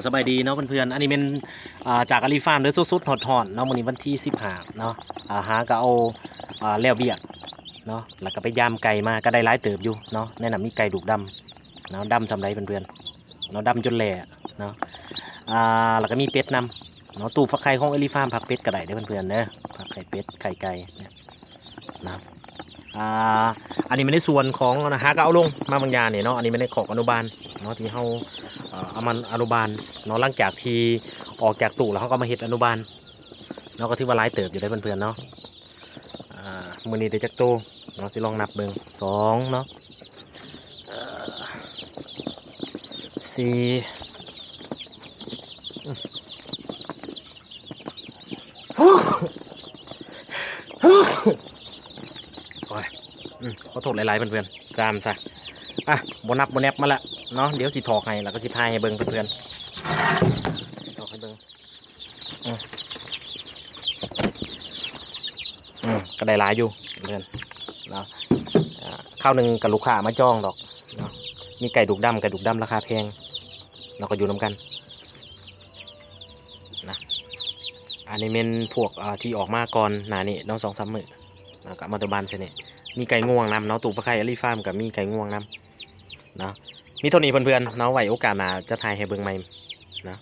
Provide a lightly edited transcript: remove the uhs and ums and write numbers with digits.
สบายดีเนาะเพื่อนๆอันนี้เป็นจากอาลีฟาร์มเด้อสุดๆหอดๆเนาะมื้อนี้วันที่15เนาะหาก็เอาแล้วเบียกเนาะแล้วก็ไปย่ามไก่มาก็ได้หลายเติบอยู่เนาะแนะนำมีไก่ดุกดำเนาะดำสำไรเพื่อนๆเนาะดำจนแหล่เนาะแล้วก็มีเป็ดนำเนาะตู้ฟักไข่ของอาลีฟาร์มผักเป็ดก็ได้เด้อเพื่อนๆเด้อผักไข่เป็ดไข่ไก่เนี่ยนะอ่าอันนี้ไม่ได้ส่วนของนะฮะก็เอาลงมาบางอย่างเนี่ยเนาะอันนี้ไม่ได้ของอนุบาลเนาะที่เฮาเอามันอนุบาลเนาะหลังจากที่ออกจากตู้แล้วเขาก็มาเฮ็ดอนุบาลเนาะก็ถือว่าหลายเติบอยู่ได้เพื่อนๆเนาะมื้อนี้ได้จักโตเนาะสิลองนับเบิ่ง2เนาะเอ่อสี่โอ้ยขอโทษหลายๆเพื่อนๆจามซะบนับบนแนบมาละเนาะเดี๋ยวสิถอกให้แล้วก็สิทายให้เบิ่งเพื่อนๆถอกให้เบิ่งอืมก็ได้หลายอยู่เพื่อนเนาะข้าวหนึ่งกับลูกค้ามาจ้องดอกเนาะมีไก่ดุกดำราคาแพงเราก็อยู่น้ำกันนะอันนี้เป็นพวกที่ออกมาก่อนหนานี่น้อง2-3 มื้อกับมาตบานใช่เนี่ยมีไก่ง่วงนำเนาะตู่ปลาไข่อลี่ฟาร์มกับมีไก่ง่วงนำเนาะมีเท่านี้เพื่อนๆเนาะไว้โอกาสหน้าจะถ่ายให้เบิ่งใหม่นะ